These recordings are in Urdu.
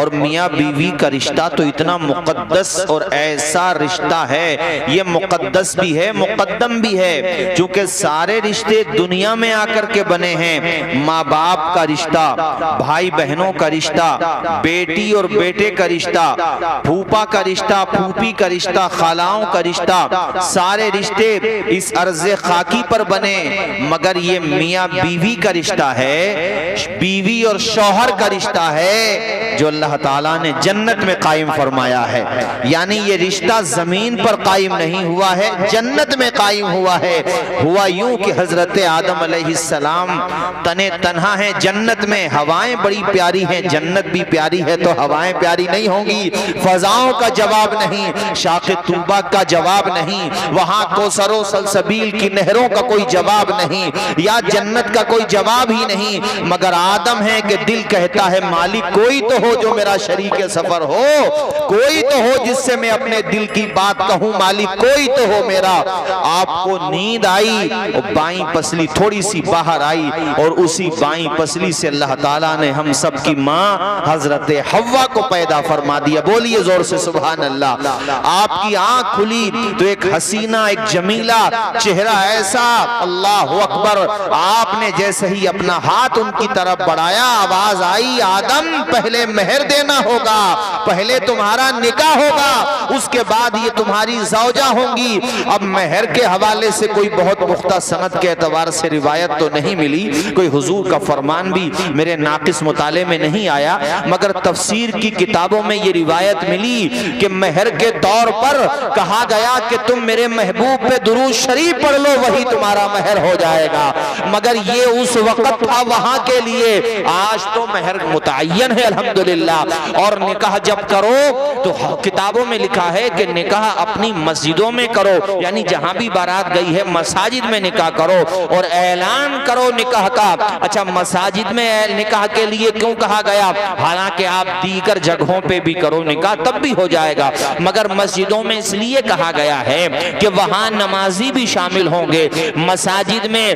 اور میاں بیوی کا رشتہ تو اتنا مقدس اور ایسا رشتہ ہے، یہ مقدس بھی ہے مقدم بھی ہے، چونکہ سارے رشتے دنیا میں آ کر کے بنے ہیں۔ ماں باپ کا رشتہ، بھائی بہنوں کا رشتہ، بیٹی اور بیٹے کا رشتہ، پھوپا کا رشتہ، پھوپی کا رشتہ، خالاؤں کا رشتہ، سارے رشتے اس ارض خاکی پر بنے، مگر یہ میاں بیوی کا رشتہ ہے، بیوی اور شوہر کا رشتہ ہے جو اللہ تعالیٰ نے جنت میں قائم فرمایا ہے۔ یعنی یہ رشتہ زمین پر قائم نہیں ہوا ہے، جنت میں قائم ہوا ہے۔ ہوا یوں کہ حضرت آدم علیہ السلام تنے تنہا ہیں جنت میں، ہوائیں بڑی پیاری ہیں، جنت بھی پیاری ہے تو ہوائیں پیاری نہیں ہوں گی، فضاؤں کا جواب نہیں، شاخ طوبہ کا جواب نہیں، وہاں کوثر و سلسبیل کی نہروں کا کوئی جواب نہیں، یا جنت کا کوئی جواب ہی نہیں، مگر آدم ہے کہ دل کہتا ہے مالک کوئی تو ہو جو میرا شریک سفر ہو، کوئی تو ہو جس سے میں اپنے دل کی بات کہوں، مالک کوئی تو ہو میرا۔ آپ کو نیند آئی اور بائیں پسلی تھوڑی سی باہر آئی، اور اسی بائیں پسلی سے اللہ تعالیٰ نے ہم سب کی ماں حضرت حوا کو پیدا فرما دیا۔ بولیے زور سے سبحان اللہ۔ آپ کی آنکھ کھلی تو ایک حسینہ، ایک جمیلہ چہرہ ایسا، اللہ اکبر، آپ نے جیسے ہی اپنا ہاتھ ان کی طرف بڑھایا آواز آئی آدم پہلے مہر دینا ہوگا، پہلے تمہارا نکاح ہوگا، اس کے بعد یہ تمہاری زوجہ ہوں گی۔ اب مہر کے حوالے سے کوئی بہت پختہ سند کے اعتبار سے روایت تو نہیں ملی، کوئی حضور کا فرمان بھی میرے ناقص مطالعے میں نہیں آیا، مگر تفسیر کی کتابوں میں یہ روایت ملی کہ مہر کے طور پر کہا گیا کہ تم میرے محبوب پہ درود شریف پڑھ لو وہی تمہارا مہر ہو جائے گا، مگر یہ اس وقت تھا وہاں کے لیے، آج تو مہر متعین ہے الحمدللہ۔ اور نکاح جب کرو تو کتابوں میں لکھا ہے کہ نکاح اپنی مسجدوں میں کرو، یعنی جہاں بھی بارات گئی ہے مساجد میں نکاح کرو اور اعلان کرو نکاح کا۔ اچھا مساجد میں نکاح کے لیے کیوں کہا گیا؟ حالانکہ آپ دیگر جگہوں پہ بھی کرو نکاح تب بھی ہو جائے گا، مگر مسجدوں میں اس لیے کہا گیا ہے کہ وہاں نمازی بھی شامل ہوں گے، مساجد میں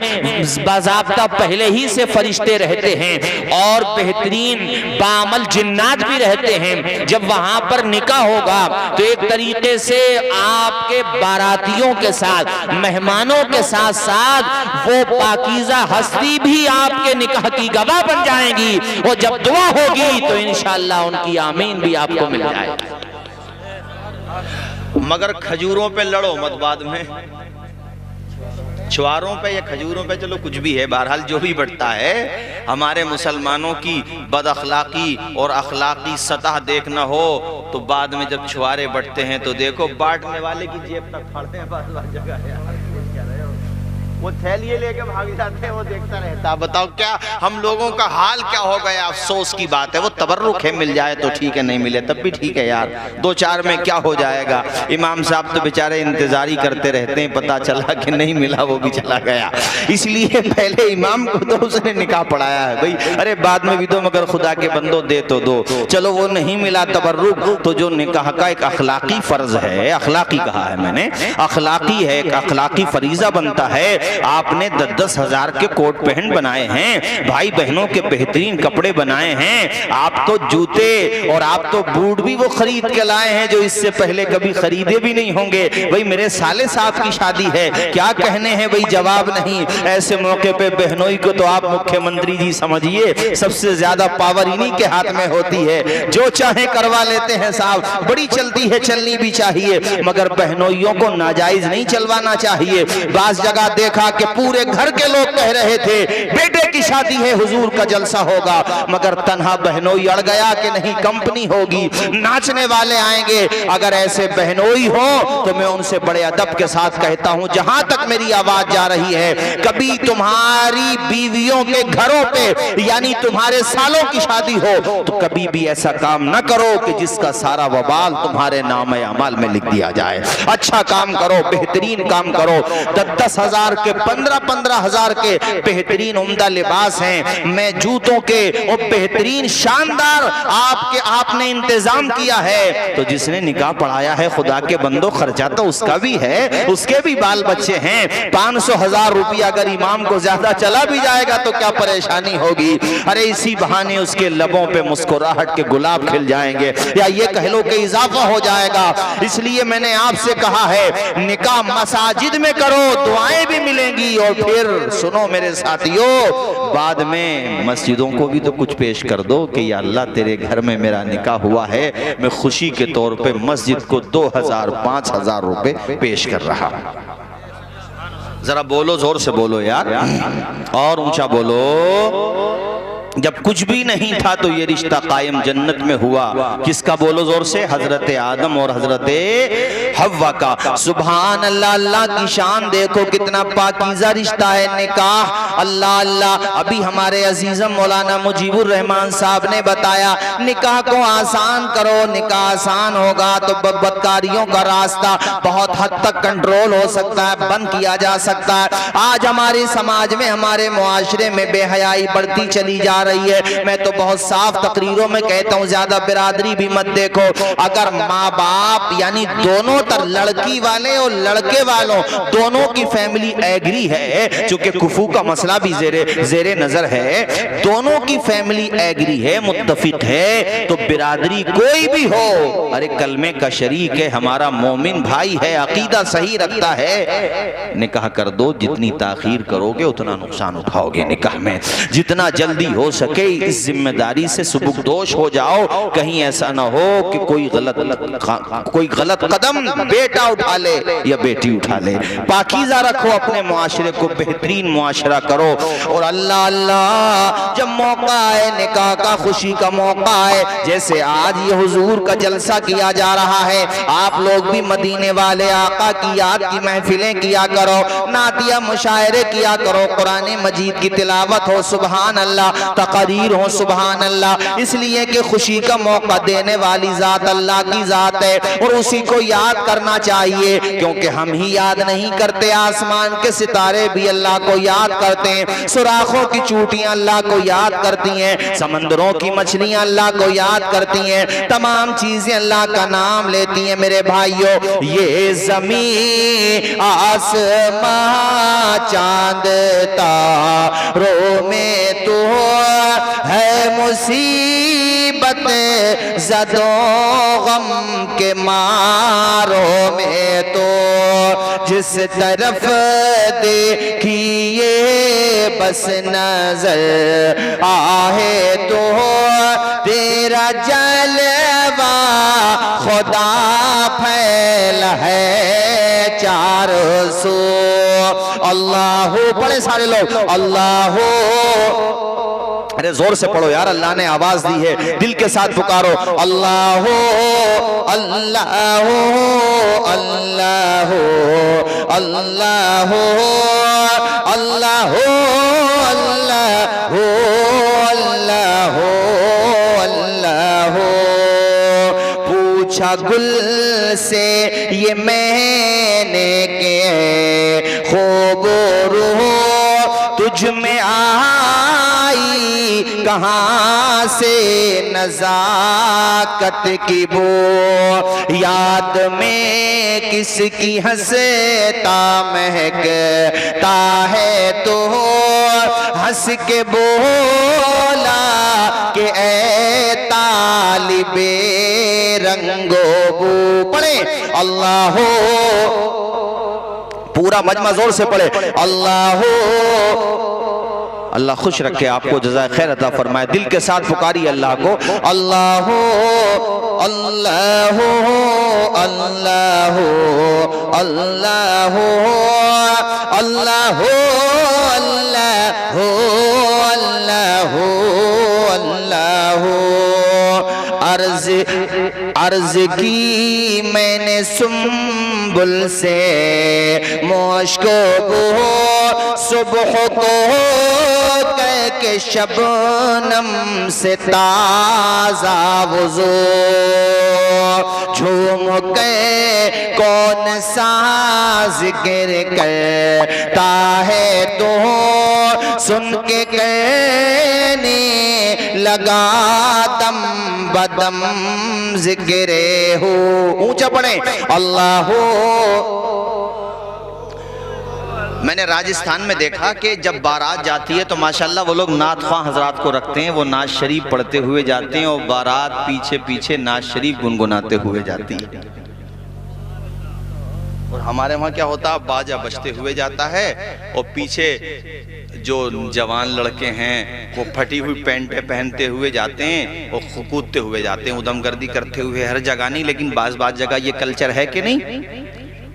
باضابطہ پہلے ہی سے فرشتے رہتے ہیں اور بہترین بعمل جنات بھی رہتے ہیں۔ جب وہاں پر نکاح ہوگا تو ایک طریقے سے آپ کے باراتیوں کے ساتھ، مہمانوں کے ساتھ ساتھ وہ پاکیزہ ہستی بھی آپ کے نکاح کی گواہ بن جائیں گی، اور جب دعا ہوگی تو انشاءاللہ ان کی آمین بھی آپ کو مل جائے گی۔ مگر کھجوروں پہ لڑو مت بعد میں، چھواروں پہ یا کھجوروں پہ چلو کچھ بھی ہے، بہرحال جو بھی بڑھتا ہے، ہمارے مسلمانوں کی بد اخلاقی اور اخلاقی سطح دیکھنا ہو تو بعد میں جب چھوارے بڑھتے ہیں تو دیکھو بانٹنے والے کی جیب تک پھاڑتے ہیں بعض جگہ ہے، وہ تھیلیے لے کے بھاگ جاتے ہیں، وہ دیکھتا رہتا۔ بتاؤ کیا ہم لوگوں کا حال کیا ہو گیا؟ افسوس کی بات ہے۔ وہ تبرک ہے، مل جائے تو ٹھیک ہے، نہیں ملے تب بھی ٹھیک ہے یار، دو چار میں کیا ہو جائے گا۔ امام صاحب تو بیچارے انتظاری کرتے رہتے ہیں، پتہ چلا کہ نہیں ملا وہ بھی چلا گیا، اس لیے پہلے امام کو تو اس نے نکاح پڑھایا ہے بھائی، ارے بعد میں بھی دو مگر خدا کے بندو دے تو دو، چلو وہ نہیں ملا تبرک تو جو نکاح کا ایک اخلاقی فرض ہے، اخلاقی کہا ہے میں نے، اخلاقی ہے، ایک اخلاقی فریضہ بنتا ہے۔ آپ نے 10,000 کے کوٹ پہن بنائے ہیں، بھائی بہنوں کے بہترین کپڑے بنائے ہیں، آپ تو جوتے اور آپ تو بوٹ بھی وہ خرید کے لائے ہیں جو اس سے پہلے کبھی خریدے بھی نہیں ہوں گے۔ بھئی میرے سالے صاحب کی شادی ہے، کیا کہنے ہیں بھئی، جواب نہیں۔ ایسے موقع پہ بہنوئی کو تو آپ مکھیہ منتری جی سمجھیے، سب سے زیادہ پاور انہی کے ہاتھ میں ہوتی ہے، جو چاہیں کروا لیتے ہیں صاحب، بڑی چلتی ہے، چلنی بھی چاہیے، مگر بہنوئیوں کو ناجائز نہیں چلوانا چاہیے۔ بعض جگہ دیکھا کہ پورے گھر کے لوگ کہہ رہے تھے بیٹے کی شادی ہے، حضور کا جلسہ ہوگا، مگر تنہا بہنوئی اڑ گیا کہ نہیں کمپنی ہوگی، ناچنے والے آئیں گے۔ اگر ایسے بہنوئی ہو تو میں ان سے بڑے ادب کے ساتھ کہتا ہوں، جہاں تک میری آواز جا رہی ہے، کبھی تمہاری بیویوں کے گھروں پہ یعنی تمہارے سالوں کی شادی ہو تو کبھی بھی ایسا کام نہ کرو کہ جس کا سارا وبال تمہارے نام اعمال میں لکھ دیا جائے۔ اچھا کام کرو، بہترین کام کرو۔ 10,000 کے کے 15-15 ہزار کے بہترین عمدہ لباس ہیں، میں جوتوں کے اور بہترین شاندار آپ نے انتظام کیا ہے۔ تو جس نے نکاح پڑھایا ہے خدا کے بندو، خرچہ تو اس کا بھی ہے، اس کے بھی بال بچے ہیں۔ 500,000 روپیہ اگر امام کو زیادہ چلا بھی جائے گا تو کیا پریشانی ہوگی؟ ارے اسی بہانے اس کے لبوں پہ مسکراہٹ کے گلاب کھل جائیں گے، یا یہ کہہ لو کہ اضافہ ہو جائے گا۔ اس لیے میں نے آپ سے کہا ہے نکاح مساجد میں کرو، دعائیں بھی ملیں گی، اور پھر سنو میرے ساتھیوں، بعد میں مسجدوں کو بھی تو کچھ پیش کر دو کہ یا اللہ تیرے گھر میں میرا نکاح ہوا ہے، میں خوشی کے طور پہ مسجد کو 2,000 5,000 روپے پیش کر رہا۔ ذرا بولو، زور سے بولو یار، اور اونچا بولو۔ جب کچھ بھی نہیں تھا تو یہ رشتہ قائم جنت میں ہوا، کس کا؟ بولو زور سے، حضرت آدم اور حضرت حوا کا۔ سبحان اللہ، اللہ کی شان دیکھو کتنا پاکیزہ رشتہ ہے نکاح۔ اللہ اللہ، ابھی ہمارے عزیزم مولانا مجیب الرحمان صاحب نے بتایا نکاح کو آسان کرو، نکاح آسان ہوگا تو بدکاریوں کا راستہ بہت حد تک کنٹرول ہو سکتا ہے، بند کیا جا سکتا ہے۔ آج ہمارے سماج میں، ہمارے معاشرے میں بے حیائی بڑھتی چلی جا رہی ہے۔ میں تو بہت صاف تقریروں میں کہتا ہوں زیادہ برادری بھی مت دیکھو۔ اگر ماں باپ یعنی دونوں تر لڑکی والے اور لڑکے والوں دونوں کی فیملی ایگری ہے، چونکہ کفو کا مسئلہ بھی زیر نظر ہے، دونوں کی فیملی ایگری ہے، متفق ہے، تو برادری کوئی بھی ہو، ارے کلمے کا شریک ہے، ہمارا مومن بھائی ہے، عقیدہ صحیح رکھتا ہے، نکاح کر دو۔ جتنی تاخیر کرو گے اتنا نقصان اٹھاؤ گے نکاح میں۔ جتنا جلدی ہو سکے اس ذمہ داری سے سبکدوش ہو جاؤ، کہیں ایسا نہ ہو کہ کوئی غلط قدم بیٹا اٹھا لے یا بیٹی اٹھا لے۔ پاکیزہ رکھو اپنے معاشرے کو، بہترین معاشرہ کرو۔ اور اللہ اللہ، جب موقع ہے نکاح کا، خوشی کا موقع ہے، جیسے آج یہ حضور کا جلسہ کیا جا رہا ہے، آپ لوگ بھی مدینے والے آقا کی یاد کی محفلیں کیا کرو، نعتیہ مشاعرے کیا کرو، قرآن مجید کی تلاوت ہو، سبحان اللہ، تقریر ہو، سبحان اللہ، اس لیے کہ خوشی کا موقع دینے والی ذات اللہ کی ذات ہے، اور اسی کو یاد کرنا چاہیے، کیونکہ ہم ہی یاد نہیں کرتے، آسمان کے ستارے بھی اللہ کو یاد کرتے ہیں، سوراخوں کی چوٹیاں اللہ کو یاد کرتی ہیں، سمندروں کی مچھلیاں اللہ کو یاد کرتی ہیں، تمام چیزیں اللہ کا نام لیتی ہیں۔ میرے بھائیوں، یہ زمین آسمان چاند تاروں میں تو ہے مصیبت زدوں غم کے ماروں میں تو، جس طرف دیکھیے بس نظر آئے تو تیرا جلوہ خدا پھیل ہے چار سو۔ اللہ، پڑھے سارے لوگ، اللہ، ارے زور سے پڑھو یار، اللہ نے آواز دی ہے، دل کے ساتھ پکارو، اللہ اللہ اللہ اللہ اللہ اللہ اللہ۔ پوچھا گل سے یہ میں نے کہ خوب روح تجھ میں آئی کہاں سے نزاکت کی بو، یاد میں کس کی ہنستا مہکتا ہے تو ہنس کے بولا کہ اے طالب رنگ و بو۔ پڑھے اللہ، پورا مجمع زور سے پڑھے، اللہ اللہ خوش رکھے آپ کو، جزائے خیر عطا فرمائے، دل کے ساتھ پکاری اللہ کو، اللہ اللہ اللہ اللہ اللہ اللہ اللہ۔ عرض کی میں نے سنبل سے مشک کو، صبح کو کہہ کے شبنم سے تازہ وضو، جھوم کے کون سا ذکر کرتا ہے تو سن کے کہنے لگا دم بدم ذکر ہو. اونچا پڑھیں اللہ ہو. میں نے راجستھان میں دیکھا کہ جب بارات جاتی ہے تو ماشاءاللہ وہ لوگ نعت خواہ حضرات کو رکھتے ہیں، وہ نعت شریف پڑھتے ہوئے جاتے ہیں اور بارات پیچھے پیچھے نعت شریف گنگناتے ہوئے جاتی ہے. اور ہمارے وہاں کیا ہوتا ہے، باجا بجتے ہوئے جاتا ہے اور پیچھے جو جوان لڑکے ہیں وہ پھٹی ہوئی پینٹیں پہنتے ہوئے جاتے ہیں اور کودتے ہوئے جاتے ہیں، ادم گردی کرتے ہوئے. ہر جگہ نہیں لیکن بعض جگہ یہ کلچر ہے کہ نہیں.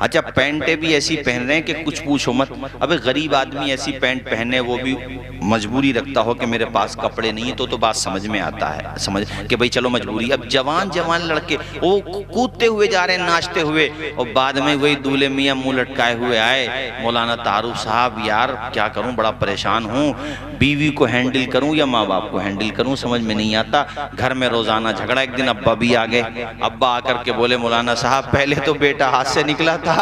اچھا پینٹیں بھی ایسی پہن رہے ہیں کہ کچھ پوچھو مت. ابھی غریب آدمی ایسی پینٹ پہنے، وہ بھی مجبوری رکھتا ہو کہ میرے پاس کپڑے نہیں ہیں تو بات سمجھ میں آتا ہے، سمجھ کہ بھئی چلو مجبوری. اب جوان لڑکے وہ کودتے ہوئے جا رہے ہیں ناچتے ہوئے، اور بعد میں وہی دولے میاں منہ لٹکائے ہوئے آئے، مولانا تعارف صاحب یار کیا کروں، بڑا پریشان ہوں، بیوی کو ہینڈل کروں یا ماں باپ کو ہینڈل کروں سمجھ میں نہیں آتا، گھر میں روزانہ جھگڑا. ایک دن ابا بھی آ گئے. ابا آ کر کے بولے مولانا صاحب پہلے تو بیٹا ہاتھ سے نکلا تھا،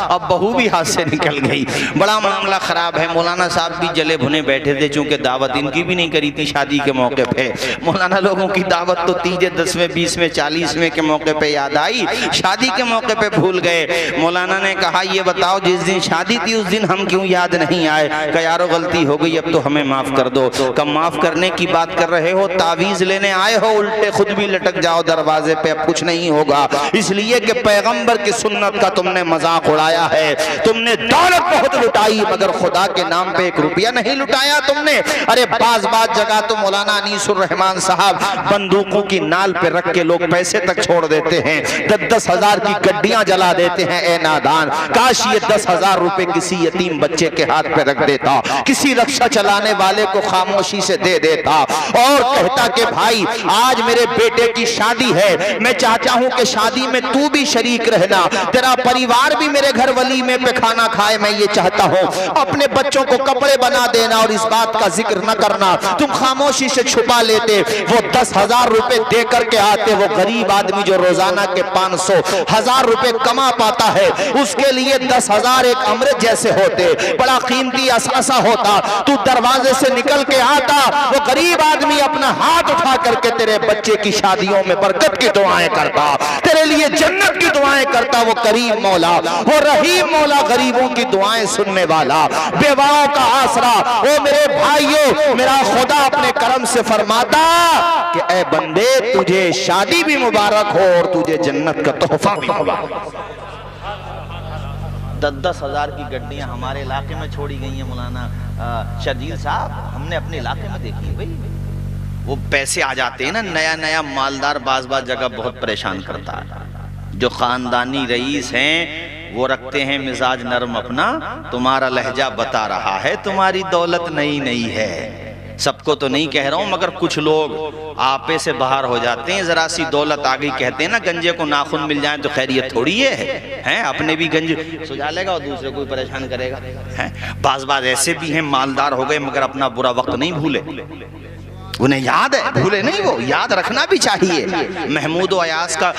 اب بہو بھی ہاتھ سے نکل گئی، بڑا معاملہ خراب ہے. مولانا صاحب بھی جلے بھنے بیٹھے تھے، چونکہ دعوت ان کی بھی نہیں کری تھی شادی کے موقع پہ. مولانا لوگوں کی دعوت تو 3 10 20 40 کے موقع پہ یاد آئی، شادی کے موقع پہ بھول گئے. مولانا نے کہا یہ بتاؤ جس دن شادی تھی اس دن ہم کیوں یاد نہیں آئے؟ کہ یارو غلطی ہو گئی، اب تو ہمیں معاف کر دو. کہ معاف کرنے کی بات کر رہے ہو، تعویذ لینے آئے ہو، الٹے خود بھی لٹک جاؤ دروازے پہ، اب کچھ نہیں ہوگا. اس لیے کہ پیغمبر کی سنت کا تم نے مذاق اڑایا ہے. تم نے دولت بہت لٹائی مگر خدا کے نام پہ 1 روپیہ نہیں لٹایا تم نے. ارے بعض جگہ تو مولانا انیس الرحمن صاحب بندوقوں کی نال پہ رکھ کے لوگ پیسے تک چھوڑ دیتے ہیں، 10 ہزار کی گڈیاں جلا دیتے ہیں. اے نادان، کاش یہ 10 ہزار روپے کسی یتیم بچے کے ہاتھ پہ رکھ دیتا، کسی رکشہ چلانے والے کو خاموشی سے دے دیتا اور کہتا کہ بھائی آج میرے بیٹے کی شادی ہے، میں چاہتا ہوں کہ شادی میں تو بھی شریک رہنا، تیرا پریوار بھی میرے گھر ولیمے پہ کھانا کھائے. میں یہ چاہتا ہوں اپنے بچوں کو کپڑے بنا دینا اور اس بات کا ذکر نہ کرنا. تم خاموشی سے چھپا لیتے. وہ 10 ہزار روپے دے کر کے آتے. وہ غریب آدمی جو روزانہ کے 500 1000 روپے کما پاتا ہے، اس کے لیے 10 ہزار ایک امرت جیسے ہوتے، بڑا قیمتی اثاثہ ہوتا. تو دروازے سے نکل کے آتا، وہ غریب آدمی اپنا ہاتھ اٹھا کر کے تیرے بچے کی شادیوں میں برکت کی دعائیں کرتا، تیرے لیے جنت کی دعائیں کرتا. وہ کریم مولا، وہ رحیم مولا، غریبوں کی دعائیں سننے والا، بیواؤں کا آسرا. او میرے بھائیو، میرا خدا اپنے کرم سے فرماتا کہ اے بندے تجھے شادی بھی مبارک ہو اور تجھے جنت کا تحفہ بھی مبارک ہو. 10 ہزار کی گڈیاں ہمارے علاقے میں چھوڑی گئی ہیں مولانا شرجیل صاحب، ہم نے اپنے علاقے میں دیکھی. بھئی وہ پیسے آ جاتے ہیں نا، نیا مالدار بعض جگہ بہت پریشان کرتا ہے. جو خاندانی رئیس ہیں وہ رکھتے ہیں مزاج نرم اپنا، تمہارا لہجہ بتا رہا ہے تمہاری دولت نہیں ہے. سب کو تو نہیں کہہ رہا ہوں مگر کچھ لوگ آپے سے باہر ہو جاتے ہیں. ذرا سی دولت آ گئی، کہتے ہیں نا گنجے کو ناخن مل جائیں تو خیریت تھوڑی ہے، اپنے بھی گنج سجا لے گا اور دوسرے کو بھی پریشان کرے گا. بعض ایسے بھی ہیں مالدار ہو گئے مگر اپنا برا وقت نہیں بھولے. انہیں یاد ہے، بھولے نہیں، وہ یاد رکھنا بھی چاہیے. محمود و ایاز کا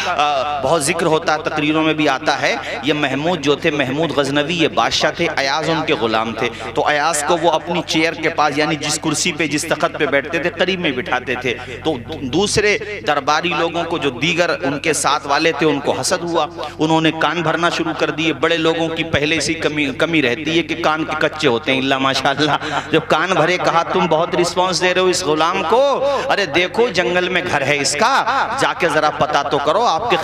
بہت ذکر ہوتا ہے، تقریروں میں بھی آتا ہے. یہ محمود جو تھے، محمود غزنوی یہ بادشاہ تھے، ایاز ان کے غلام تھے. تو ایاز کو وہ اپنی چیئر کے پاس یعنی جس کرسی پہ جس تخت پہ بیٹھتے تھے قریب میں بٹھاتے تھے. تو دوسرے درباری لوگوں کو جو دیگر ان کے ساتھ والے تھے ان کو حسد ہوا، انہوں نے کان بھرنا شروع کر دیے. بڑے لوگوں کی پہلے سے کمی رہتی ہے کہ کان کے کچے ہوتے ہیں، اللہ ماشاءاللہ جب کان بھرے کہا تم بہت رسپانس دے رہے ہو اس غلام کو، ارے دیکھو جنگل میں گھر ہے اس کا، جا کے ذرا پتا تو کرو آپ کے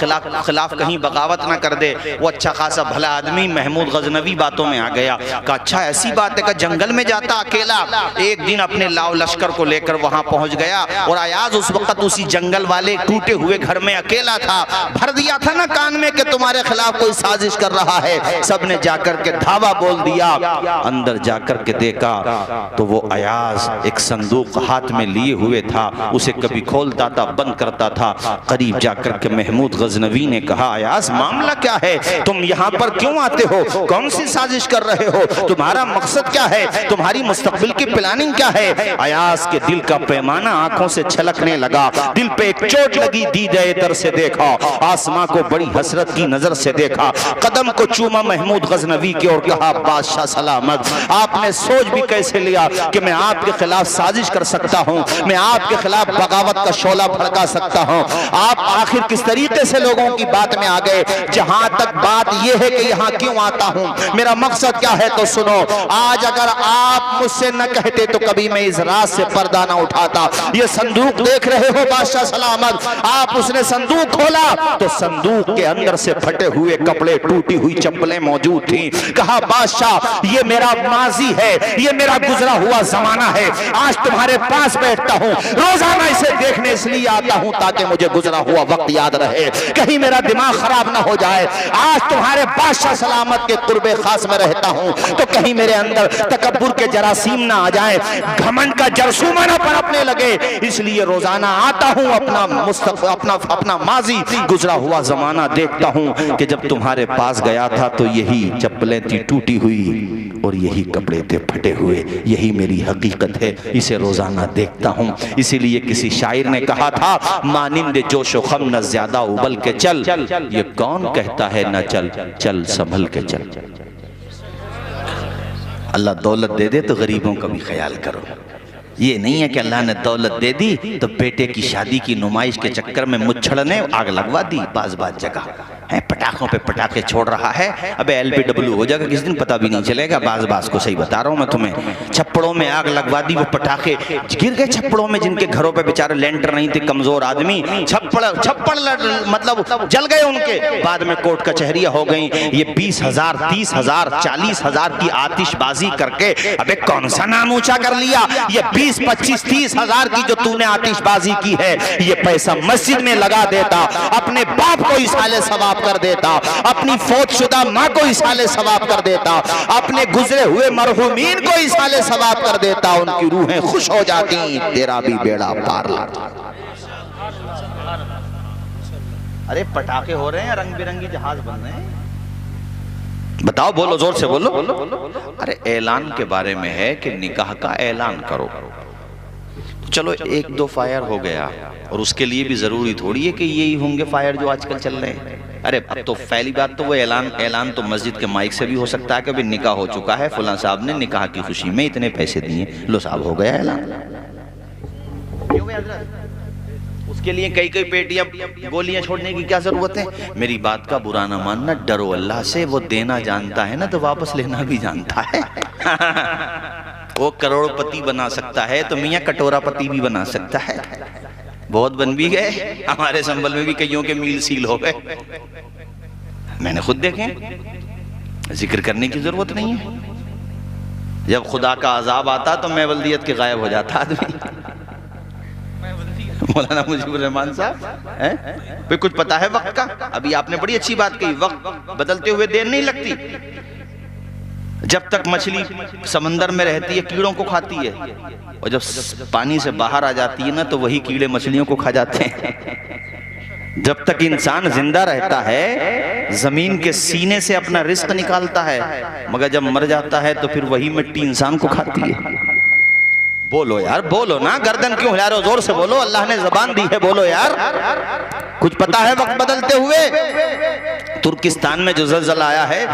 خلاف کہیں بغاوت نہ کر دے. وہ اچھا خاصا بھلا آدمی محمود غزنوی باتوں میں آ گیا. کہا اچھا ایسی بات ہے کہ جنگل میں جاتا اکیلا. ایک دن اپنے لاؤ لشکر کو لے کر وہاں پہنچ گیا اور ایاز اس وقت اسی جنگل والے ٹوٹے ہوئے گھر میں اکیلا تھا. بھر دیا تھا نا کان میں کہ تمہارے خلاف کوئی سازش کر رہا ہے. سب نے جا کر کے دھاوا بول دیا. اندر جا کر کے دیکھا تو وہ ایاز ایک صندوق ہاتھ میں لیے لیے ہوئے تھا، اسے کبھی کھولتا تھا، بند کرتا تھا۔ قریب جا کر کے محمود غزنوی نے کہا ایاز معاملہ کیا ہے؟ تم یہاں پر کیوں آتے ہو؟ کون سی سازش کر رہے ہو؟ تمہارا مقصد کیا ہے؟ تمہاری مستقبل کی پلاننگ کیا ہے؟ ایاز کے دل کا پیمانہ آنکھوں سے چھلکنے لگا، دل پہ ایک چوٹ لگی، دیدے در سے دیکھا، آسماں کو بڑی حسرت کی نظر سے دیکھا، قدم کو چوما محمود غزنوی کے اور کہا بادشاہ سلامت، آپ نے سوچ بھی کیسے لیا کہ میں آپ کے خلاف سازش کر سکتا ہوں، میں آپ کے خلاف بغاوت کا شعلہ بھڑکا سکتا ہوں؟ آپ آخر کس طریقے سے لوگوں کی بات میں آ گئے؟ جہاں تک بات یہ ہے کہ یہاں کیوں آتا ہوں، میرا مقصد کیا ہے تو سنو۔ آج اگر آپ مجھ سے نہ کہتے تو کبھی میں اس راز سے پردہ نہ اٹھاتا۔ یہ صندوق دیکھ رہے ہو بادشاہ سلامت، آپ اس نے صندوق کھولا تو صندوق کے اندر سے پھٹے ہوئے کپڑے، ٹوٹی ہوئی چپلیں موجود تھیں۔ کہا بادشاہ یہ میرا ماضی ہے، یہ میرا گزرا ہوا زمانہ ہے، آج تمہارے پاس بیٹھتا ہوں، روزانہ اسے دیکھنے اس لیے آتا ہوں تاکہ مجھے گزرا ہوا وقت یاد رہے، کہیں میرا دماغ خراب نہ ہو جائے۔ آج تمہارے بادشاہ سلامت کے قرب خاص میں رہتا ہوں تو کہیں میرے اندر تکبر کے جراثیم نہ آ جائیں، گھمنڈ کا جرثومہ نہ پنپنے لگے، اس لیے روزانہ آتا ہوں، اپنا ماضی گزرا ہوا زمانہ دیکھتا ہوں کہ جب تمہارے پاس گیا تھا تو یہی چپلیں تھی ٹوٹی ہوئی اور یہی کپڑے تھے پھٹے ہوئے، یہی میری حقیقت ہے، اسے روزانہ دیکھتا ہوں۔ اسی لیے کسی شاعر نے کہا تھا مانند جوش و خم نہ زیادہ ابل کے چل، یہ کون کہتا ہے نہ چل، چل سنبھل کے چل۔ اللہ دولت دے دے تو غریبوں کا بھی خیال کرو۔ یہ نہیں ہے کہ اللہ نے دولت دے دی تو بیٹے کی شادی کی نمائش کے چکر میں مچھڑ نے آگ لگوا دی۔ بعض جگہ پٹاخوں پہ پٹاخے چھوڑ رہا ہے، ابے LBW ہو جائے گا کس دن پتہ بھی نہیں چلے گا۔ بعض کو صحیح بتا رہا ہوں میں تمہیں، چھپڑوں میں آگ لگوا دی، وہ پٹاخے گر گئے چھپڑوں میں، جن کے گھروں پہ بیچارے لینٹر نہیں تھے، کمزور آدمی، چھپڑ مطلب جل گئے ان کے، بعد میں کورٹ کچہریاں ہو گئیں۔ یہ 20,000 30,000 40,000 کی آتش بازی کر کے ابے کون سا نام اونچا کر لیا؟ یہ 20 25 30,000 کی جو تو نے آتش بازی کی ہے، یہ پیسہ مسجد میں لگا دیتا، اپنے باپ کو اصالِ ثواب کر دیتا، اپنی فوت شدہ ماں کو اصالِ ثواب کر دیتا، اپنے گزرے ہوئے مرحومین کو اصالِ ثواب کر دیتا، ان کی روحیں خوش ہو جاتی، تیرا بھی بیڑا پار لاتا۔ ارے پٹاخے ہو رہے ہیں، رنگ برنگی جہاز بن رہے ہیں، بتاؤ، بولو، زور سے بولو۔ ارے اعلان کے بارے میں ہے کہ نکاح کا اعلان کرو، چلو 1-2 فائر ہو گیا، اور اس کے لیے بھی ضروری تھوڑی ہے کہ یہی ہوں گے فائر جو آج کل چل رہے ہیں۔ ارے اب تو پہلی بات تو وہ اعلان تو مسجد کے مائک سے بھی ہو سکتا ہے کہ بھی نکاح ہو چکا ہے، فلاں صاحب نے نکاح کی خوشی میں اتنے پیسے دیے، لو صاحب ہو گیا اعلان۔ اس کے لیے کئی پیٹیاں گولیاں چھوڑنے کی کیا ضرورت ہے؟ میری بات کا برا نہ ماننا، ڈرو اللہ سے، وہ دینا جانتا ہے نا تو واپس لینا بھی جانتا ہے۔ وہ کروڑ پتی بنا سکتا ہے تو میاں کٹورا پتی بھی بنا سکتا ہے۔ بہت بن بھی گئے، ہمارے سنبل میں بھی کئیوں کے میل سیل ہو گئے، میں نے خود دیکھیں، ذکر کرنے کی ضرورت نہیں ہے۔ جب خدا کا عذاب آتا تو میں ولدیت کے غائب ہو جاتا آدمی۔ مولانا مجیب الرحمان صاحب کچھ پتا ہے وقت کا؟ ابھی آپ نے بڑی اچھی بات کہی، وقت بدلتے ہوئے دیر نہیں لگتی۔ جب تک مچھلی سمندر میں رہتی ہے کیڑوں کو کھاتی ہے، اور جب پانی سے باہر آ جاتی ہے نا تو وہی کیڑے مچھلیوں کو کھا جاتے ہیں۔ جب تک انسان زندہ رہتا ہے زمین کے سینے سے اپنا رزق نکالتا ہے، مگر جب مر جاتا ہے تو پھر وہی مٹی انسان کو کھاتی ہے۔ بولو یار، بولو نا، گردن کیوں ہلا رہے ہو؟ زور سے بولو، اللہ نے زبان دی ہے، بولو یار۔ کچھ پتا ہے وقت بدلتے ہوئے؟ ترکستان میں جو زلزلہ آیا ہے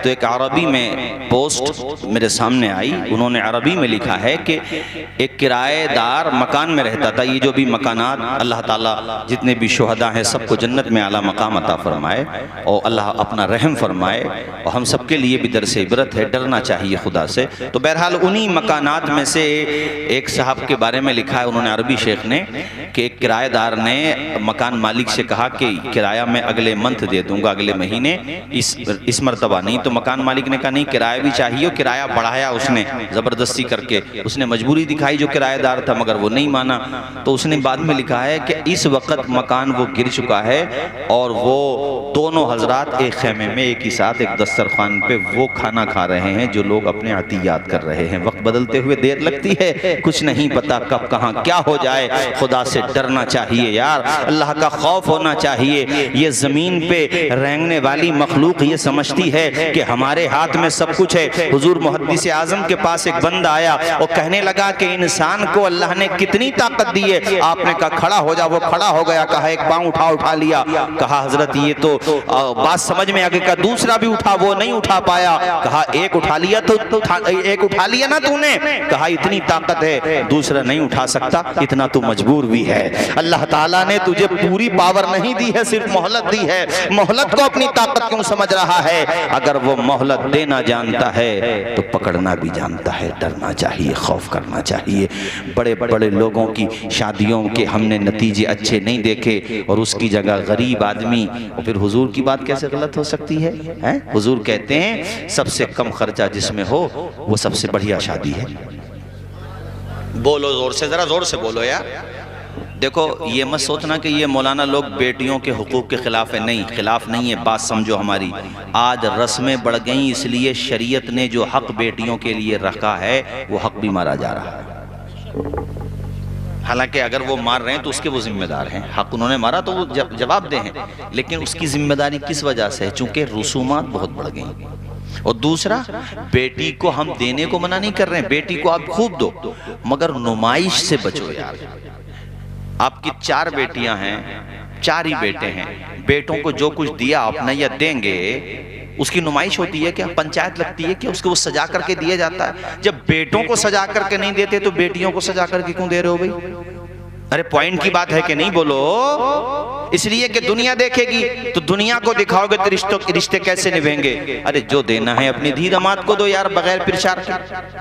تو ایک عربی میں پوسٹ میرے سامنے آئی، انہوں نے عربی میں لکھا ہے کہ ایک کرایہ دار مکان میں رہتا تھا۔ یہ جو بھی مکانات، اللہ تعالیٰ جتنے بھی شہداء ہیں سب کو جنت میں اعلیٰ مقام عطا فرمائے، اور اللہ اپنا رحم فرمائے، اور ہم سب کے لیے بھی درس عبرت ہے، ڈرنا چاہیے خدا سے۔ تو بہرحال انہی مکانات میں سے ایک صاحب کے بارے میں لکھا ہے انہوں نے، عربی شیخ نے، کہ ایک کرایہ دار نے مکان مالک سے کہا کہ کرایہ میں اگلے منتھ دے دوں گا، اگلے مہینے، اس مرتبہ نہیں۔ تو مکان مالک نے کہا نہیں کرایہ بھی چاہیے، کرایہ بڑھایا اس نے زبردستی کر کے، اس نے مجبوری دکھائی جو کرایہ دار تھا مگر وہ نہیں مانا۔ تو اس نے بعد میں لکھا ہے کہ اس وقت مکان وہ گر چکا ہے اور وہ دونوں حضرات ایک خیمے میں ایک ہی ساتھ ایک دسترخوان پہ وہ کھانا کھا رہے ہیں جو لوگ اپنے عطیات کر رہے ہیں۔ وقت بدلتے ہوئے دیر لگتی ہے، کچھ نہیں پتا کب کہاں کیا ہو جائے۔ خدا سے ڈرنا چاہیے یار، اللہ کا خوف ہونا چاہیے۔ یہ زمین پہ رینگنے والی مخلوق یہ سمجھتی ہے کہ ہمارے ہاتھ میں سب کچھ ہے۔ حضور محدث اعظم کے پاس ایک بندہ آیا، وہ کہنے لگا کہ انسان کو اللہ نے کتنی طاقت دی ہے؟ آپ نے کہا کھڑا ہو جا، وہ کھڑا ہو گیا۔ کہا ایک پاؤں اٹھا لیا۔ کہا حضرت یہ تو بات سمجھ میں آگے، کہا دوسرا بھی اٹھا، وہ نہیں اٹھا پایا۔ کہا ایک اٹھا لیا تو ایک اٹھا لیا نا تو نے؟ کہا اتنی طاقت ہے دوسرا نہیں اٹھا سکتا، اتنا تو مجبور بھی ہے۔ اللہ تعالیٰ نے تجھے پوری پاور نہیں دی ہے، صرف مہلت دی ہے۔ مہلت کو اپنی طاقت کیوں سمجھ رہا ہے؟ اگر وہ مہلت دینا جانتا ہے تو پکڑنا بھی جانتا ہے۔ ڈرنا چاہیے، خوف کرنا چاہیے۔ بڑے بڑے لوگوں کی شادیوں کے ہم نے نتیجے اچھے نہیں دیکھے اور اس کی جگہ غریب آدمی، اور پھر حضور کی بات کیسے غلط ہو سکتی ہے؟ حضور کہتے ہیں سب سے کم خرچہ جس میں ہو وہ سب سے بڑھیا شادی ہے۔ بولو زور سے، ذرا زور سے بولو یار۔ دیکھو یہ مت سوچنا کہ یہ مولانا لوگ بیٹیوں کے حقوق کے خلاف ہے، نہیں، خلاف نہیں ہے، بات سمجھو ہماری۔ آج رسمیں بڑھ گئیں، اس لیے شریعت نے جو حق بیٹیوں کے لیے رکھا ہے وہ حق بھی مارا جا رہا ہے۔ حالانکہ اگر وہ مار رہے ہیں تو اس کے وہ ذمہ دار ہیں، حق انہوں نے مارا تو وہ جواب دہ ہیں، لیکن اس کی ذمہ داری کس وجہ سے ہے؟ چونکہ رسومات بہت بڑھ گئیں۔ اور دوسرا، بیٹی کو ہم دینے کو منع نہیں کر رہے ہیں، بیٹی کو آپ خوب دو، مگر نمائش سے بچو یار۔ آپ کی 4 بیٹیاں ہیں، 4 ہی بیٹے ہیں، بیٹوں کو جو کچھ دیا آپ نے یا دیں گے اس کی نمائش ہوتی ہے کیا؟ پنچایت لگتی ہے کہ اس کو وہ سجا کر کے دیا جاتا ہے؟ جب بیٹوں کو سجا کر کے نہیں دیتے تو بیٹیوں کو سجا کر کے کیوں دے رہے ہو بھائی؟ ارے پوائنٹ کی بات ہے کہ نہیں؟ بولو۔ اس لیے کہ دنیا دیکھے گی تو دنیا کو دکھاؤ گے تو رشتے کیسے نبھیں گے؟ ارے جو دینا ہے اپنی دھی داماد کو دو یار، بغیر پرچار کے،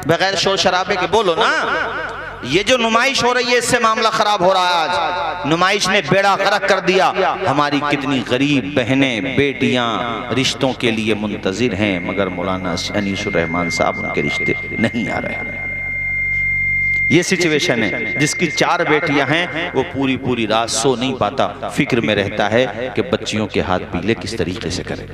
بغیر شور شرابے کے، بولو نا۔ یہ جو نمائش ہو رہی ہے اس سے معاملہ خراب ہو رہا ہے آج۔ نمائش نے بیڑا غرق کر دیا۔ ہماری کتنی غریب بہنیں بیٹیاں رشتوں کے لیے منتظر ہیں مگر مولانا انیس الرحمن صاحب ان کے رشتے نہیں آ رہے ہیں۔ یہ سچویشن ہے۔ جس کی 4 بیٹیاں ہیں وہ پوری رات سو نہیں پاتا، فکر میں رہتا ہے کہ بچیوں کے ہاتھ پیلے کس طریقے سے کرے۔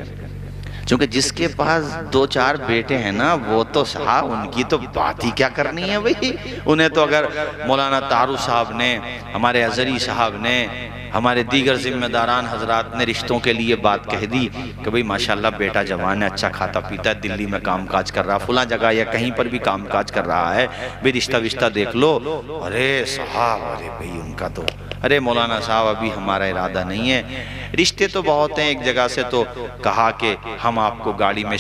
چونکہ جس کے پاس 2-4 بیٹے ہیں نا وہ تو صاحب ان کی تو بات ہی کیا کرنی ہے بھئی۔ انہیں تو اگر مولانا طاہر صاحب نے، ہمارے ازہری صاحب نے، ہمارے دیگر ذمہ داران حضرات نے رشتوں کے لیے بات کہہ دی کہ بھئی ماشاءاللہ بیٹا جوان ہے، اچھا کھاتا پیتا ہے، دلی میں کام کاج کر رہا، فلاں جگہ یا کہیں پر بھی کام کاج کر رہا ہے، بھی رشتہ دیکھ لو۔ ارے صاحب، ارے بھئی ان کا تو، ارے مولانا صاحب ابھی ہمارا ارادہ نہیں ہے۔ رشتے تو بہت ہیں، ایک جگہ سے تو کہا کہ ہم آپ کو گاڑی میں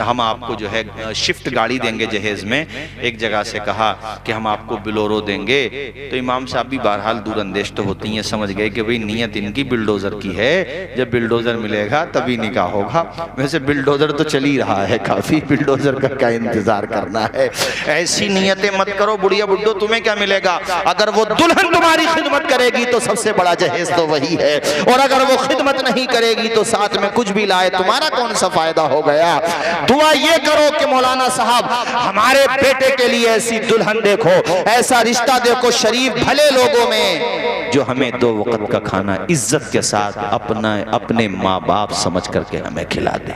ہم آپ کو جو ہے شفٹ گاڑی دیں گے جہیز میں، ایک جگہ سے کہا کہ ہم آپ کو بلورو دیں گے۔ تو امام صاحب بھی بہرحال دور اندیش تو ہوتی ہیں، سمجھ گئے کہ بھئی نیت ان کی بلڈوزر کی ہے، جب بلڈوزر ملے گا تبھی نکاح ہوگا۔ ویسے بلڈوزر تو چل ہی رہا ہے کافی، بلڈوزر کا کیا انتظار کرنا ہے؟ ایسی نیتیں مت کرو بڑھیا بڈھو، تمہیں کیا ملے گا؟ اگر وہ دلہن تمہاری خدمت کرے گی تو سب سے بڑا جہیز تو وہی ہے، اور اگر وہ خدمت نہیں کرے گی تو ساتھ میں کچھ بھی لائے تمہارا کون سا فائدہ ہو گیا؟ دعا یہ کرو کہ مولانا صاحب ہمارے بیٹے کے لیے ایسی دلہن دیکھو، ایسا رشتہ دیکھو شریف بھلے لوگوں میں، جو ہمیں 2 وقت کا کھانا عزت کے ساتھ اپنے ماں باپ سمجھ کر کے ہمیں کھلا دے۔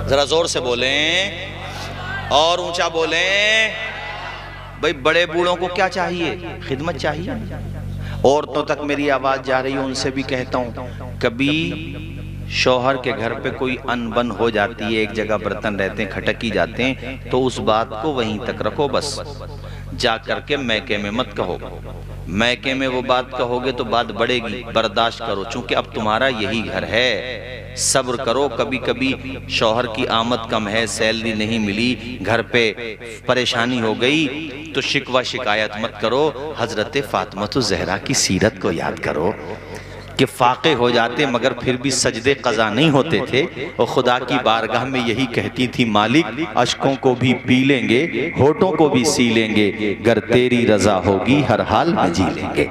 ذرا زور سے بولیں اور اونچا بولیں۔ بھئی بڑے بوڑھوں کو کیا چاہیے؟ خدمت چاہیے۔ عورتوں تک میری آواز جا رہی ہے، ان سے بھی کہتا ہوں، کبھی شوہر کے گھر پہ کوئی ان بن ہو جاتی ہے، ایک جگہ برتن رہتے ہیں کھٹکی جاتے ہیں، تو اس بات کو وہیں تک رکھو، بس جا کر کے میکے میں مت کہو۔ میکے میں وہ بات کہو گے تو بات بڑھے گی، برداشت کرو، چونکہ اب تمہارا یہی گھر ہے، صبر کرو۔ کبھی کبھی شوہر کی آمد کم ہے، سیلری نہیں ملی، گھر پہ پریشانی ہو گئی تو شکوہ شکایت مت کرو، حضرت فاطمہ الزہرا کی سیرت کو یاد کرو کہ فاقے ہو جاتے مگر پھر بھی سجدے قضا نہیں ہوتے تھے، اور خدا کی بارگاہ میں یہی کہتی تھی، مالک اشکوں کو بھی پی لیں گے، ہونٹوں کو بھی سی لیں گے، گر تیری رضا ہوگی ہر حال میں جی لیں گے۔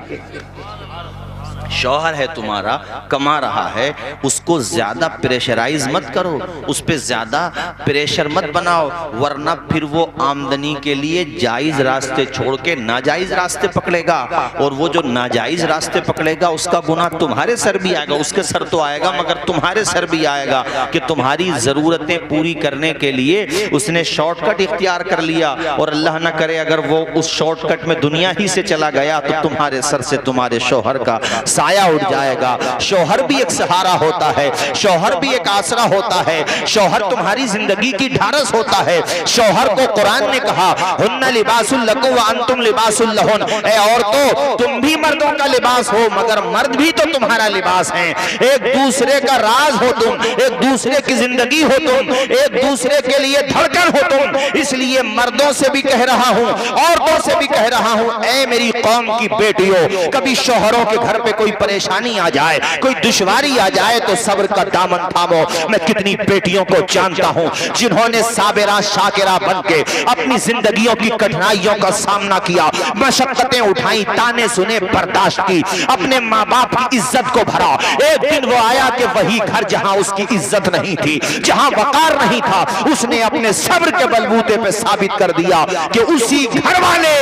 شوہر ہے تمہارا کما رہا ہے، اس کو زیادہ پریشرائز مت کرو، اس پہ زیادہ پریشر مت بناؤ، ورنہ پھر وہ آمدنی کے لیے جائز راستے چھوڑ کے ناجائز راستے پکڑے گا، اور وہ جو ناجائز راستے پکڑے گا اس کا گناہ تمہارے سر بھی آئے گا، اس کے سر تو آئے گا مگر تمہارے سر بھی آئے گا کہ تمہاری ضرورتیں پوری کرنے کے لیے اس نے شارٹ کٹ اختیار کر لیا، اور اللہ نہ کرے اگر وہ اس شارٹ کٹ میں دنیا ہی سے چلا گیا تو تمہارے سر سے تمہارے شوہر کا سایہ اٹھ جائے گا۔ شوہر بھی ایک سہارا ہوتا ہے، شوہر بھی ایک آسرا ہوتا ہے، شوہر تمہاری زندگی کی ڈھارس ہوتا ہے۔ شوہر کو قرآن نے کہا ہن لباس لکم وانتم لباس لہن، اے عورتوں تم بھی مردوں کا لباس ہو مگر مرد بھی تو تمہارا لباس ہیں، ایک دوسرے کا راز ہو تم، ایک دوسرے کی زندگی ہو تم، ایک دوسرے کے لیے دھڑکن ہو تم۔ اس لیے مردوں سے بھی کہہ رہا ہوں، عورتوں سے بھی کہہ رہا ہوں، اے میری قوم کی بیٹیوں، کبھی شوہروں کے گھر پہ کوئی پریشانی آ جائے، کوئی دشواری آ جائے تو صبر کا دامن تھامو۔ میں کتنی بیٹیوں کو جانتا ہوں جنہوں نے صابرہ شاکرہ بن کے اپنی زندگیوں کی کٹھنائیوں کا سامنا کیا، مشقتیں اٹھائیں، تانے سنے برداشت کی، اپنے ماں باپ کی عزت کو بھرا۔ ایک دن وہ آیا کہ وہی گھر جہاں اس کی عزت نہیں تھی، جہاں وقار نہیں تھا، اس نے اپنے صبر کے بلبوتے پہ ثابت کر دیا کہ اسی گھر والے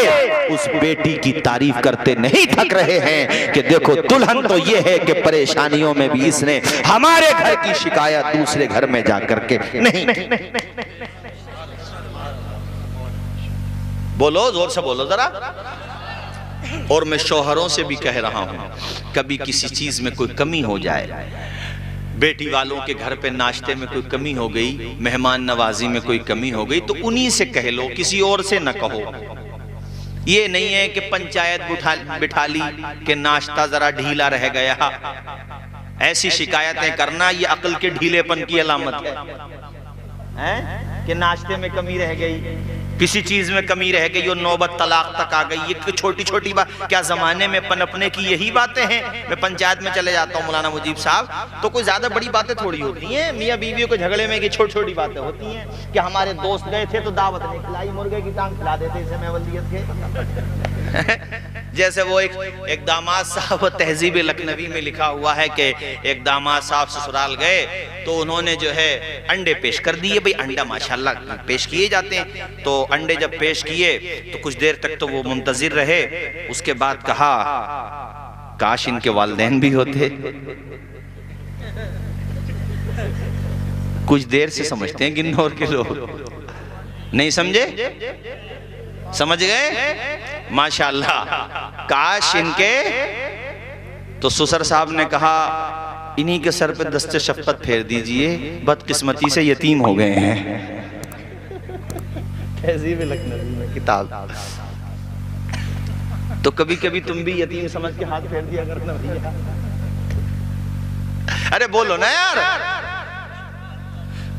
اس بیٹی کی تعریف کرتے نہیں تھک رہے ہیں کہ دیکھو دلہن تو یہ ہے کہ پریشانیوں میں بھی اس نے ہمارے گھر کی شکایت دوسرے گھر میں جا کر کے نہیں کی۔ بولو زور سے بولو ذرا۔ اور میں شوہروں سے بھی کہہ رہا ہوں کبھی کسی چیز میں کوئی کمی ہو جائے، بیٹی والوں کے گھر پہ ناشتے میں کوئی کمی ہو گئی، مہمان نوازی میں کوئی کمی ہو گئی تو انہی سے کہہ لو، کسی اور سے نہ کہو۔ یہ نہیں ہے کہ پنچایت بٹھا لی کہ ناشتہ ذرا ڈھیلا رہ گیا، ایسی شکایتیں کرنا یہ عقل کے ڈھیلے پن کی علامت ہے کہ ناشتے میں کمی رہ گئی، کسی چیز میں کمی رہ گئی اور نوبت طلاق تک آ گئی۔ یہ چھوٹی چھوٹی بات، کیا زمانے میں پنپنے کی یہی باتیں ہیں؟ میں پنچایت میں چلے جاتا ہوں مولانا مجیب صاحب تو کوئی زیادہ بڑی باتیں تھوڑی ہوتی ہیں، میاں بیویوں کو جھگڑے میں کی چھوٹی چھوٹی باتیں ہوتی ہیں کہ ہمارے دوست گئے تھے تو دعوت نہیں کھلائی، مرغے کی ٹانگ کھلا دیتے اسے میں ولیت کے۔ جیسے وہ ایک داماد صاحب تہذیب لکھنوی میں لکھا ہوا ہے کہ ایک داماد صاحب سسرال گئے تو انہوں نے جو ہے انڈے پیش کر دیے، بھئی انڈا ماشاءاللہ پیش کیے جاتے ہیں، تو انڈے جب پیش کیے تو کچھ دیر تک تو وہ منتظر رہے، اس کے بعد کہا کاش ان کے والدین بھی ہوتے۔ کچھ دیر سے سمجھتے ہیں گنور کے لوگ، نہیں سمجھے؟ سمجھ گئے؟ ماشاءاللہ کاش ان کے، تو سسر صاحب نے کہا انہی کے سر پہ دست شفقت پھیر دیجئے، بدقسمتی سے یتیم ہو گئے ہیں۔ تہذیب لکھنوی میں کتاب۔ تو کبھی کبھی تم بھی یتیم سمجھ کے ہاتھ پھیر دیا کرنا بھیا۔ ارے بولو نا یار،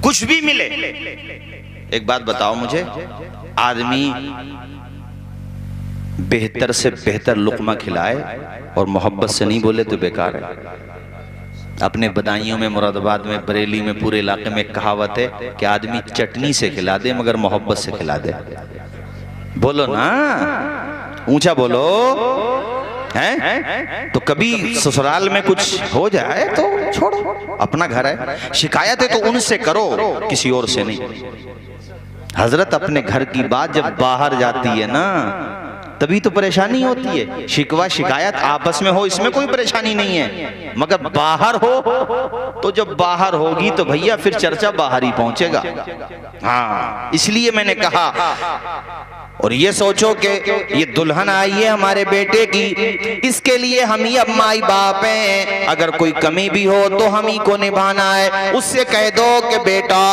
کچھ بھی ملے۔ ایک بات بتاؤ مجھے، آدمی بہتر سے بہتر لقمہ کھلائے اور محبت سے نہیں بولے تو بیکار ہے۔ اپنے بدائیوں میں، مراد آباد میں، بریلی میں، پورے علاقے میں ایک کہاوت ہے کہ آدمی چٹنی سے کھلا دے مگر محبت سے کھلا دے۔ بولو نا، اونچا بولو۔ تو کبھی سسرال میں کچھ ہو جائے تو چھوڑو، اپنا گھر ہے، شکایتیں تو ان سے کرو، کسی اور سے نہیں۔ حضرت اپنے گھر کی بات جب باہر جاتی ہے نا تبھی تو پریشانی ہوتی ہے۔ شکوہ شکایت آپس میں ہو اس میں کوئی پریشانی نہیں ہے، مگر باہر ہو تو جب باہر ہوگی تو بھیا پھر چرچا باہر ہی پہنچے گا۔ ہاں اس لیے میں نے کہا، اور یہ سوچو کہ یہ دلہن آئی ہے ہمارے بیٹے کی، اس کے لیے ہم ہی اب مائی باپ ہیں، اگر کوئی کمی بھی ہو تو ہم ہی کو نبھانا ہے۔ اس سے کہہ دو کہ بیٹا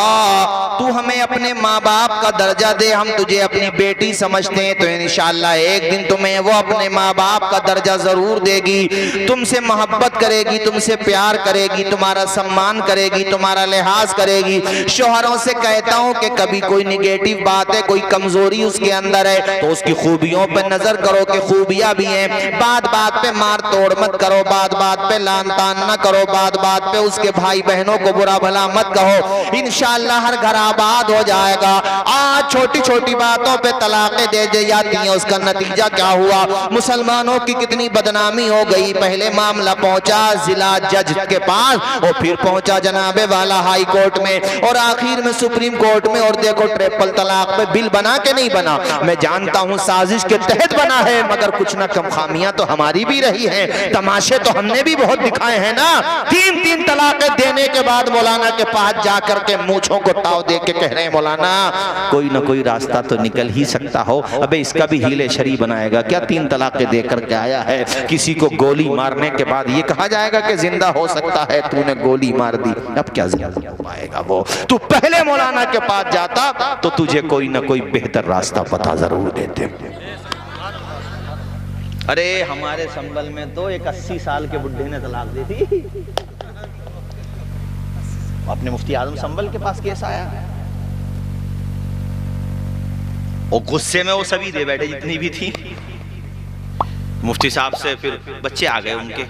تو ہمیں اپنے ماں باپ کا درجہ دے، ہم تجھے اپنی بیٹی سمجھتے ہیں، تو انشاءاللہ ایک دن تمہیں وہ اپنے ماں باپ کا درجہ ضرور دے گی، تم سے محبت کرے گی، تم سے پیار کرے گی، تمہارا سمان کرے گی، تمہارا لحاظ کرے گی۔ شوہروں سے کہتا ہوں کہ کبھی کوئی نگیٹو بات ہے، کوئی کمزوری اس کے اندر دیتا رہے تو اس کی خوبیوں پہ نظر کرو کہ خوبیاں بھی ہیں. بات بات پہ مار توڑ مت کرو, بات بات پہ لان تان نہ کرو, بات بات پہ اس کے بھائی بہنوں کو برا بھلا مت کہو. انشاءاللہ ہر گھر آباد ہو جائے گا. آج چھوٹی چھوٹی باتوں پہ طلاقیں دے دی جاتی ہیں, اس کا نتیجہ کیا ہوا؟ مسلمانوں کی کتنی بدنامی ہو گئی. پہلے معاملہ پہنچا ضلع جج کے پاس اور پھر پہنچا جناب والا ہائی کورٹ میں اور آخر میں سپریم کورٹ میں. اور دیکھو ٹریپل طلاق پہ بل بنا کہ نہیں بنا؟ میں جانتا ہوں سازش کے تحت بنا ہے, مگر کچھ نہ کم خامیاں تو ہماری بھی رہی ہیں. تماشے تو ہم نے بھی بہت دکھائے ہیں نا. تین طلاقیں دینے کے بعد مولانا کے پاس جا کر کے مونچھوں کو تاؤ دے کے کہہ رہے ہیں مولانا کوئی نہ کوئی راستہ تو نکل ہی سکتا ہو. ابے اس کا بھی ہیلے شری بنائے گا کیا؟ 3 طلاقیں دے کر کے آیا ہے. کسی کو گولی مارنے کے بعد یہ کہا جائے گا کہ زندہ ہو سکتا ہے, تو نے گولی مار دی, اب کیا زندہ ہو پائے گا وہ؟ تو پہلے مولانا کے پاس جاتا تو تجھے کوئی نہ کوئی بہتر راستہ پتہ ضرور دیتے. ارے ہمارے سنبل میں تو ایک 80 سال کے بڈھے نے طلاق دی تھی. اپنے مفتی اعظم سنبل کے پاس کیس آیا اور غصے میں وہ سبھی دے بیٹھے جتنی بھی تھی. مفتی صاحب سے پھر بچے آ گئے ان کے,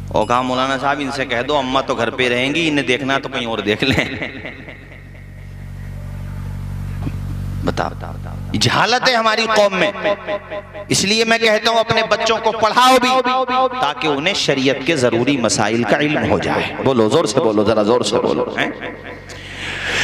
اور کہا مولانا صاحب ان سے کہہ دو اماں تو گھر پہ رہیں گی, انہیں دیکھنا تو کہیں اور دیکھ لیں. بتا جہالت ہے ہماری قوم میں. اس لیے میں کہتا ہوں اپنے بچوں کو پڑھاؤ بھی تاکہ انہیں شریعت کے ضروری مسائل کا علم ہو جائے. بولو زور سے بولو, ذرا زور سے بولو.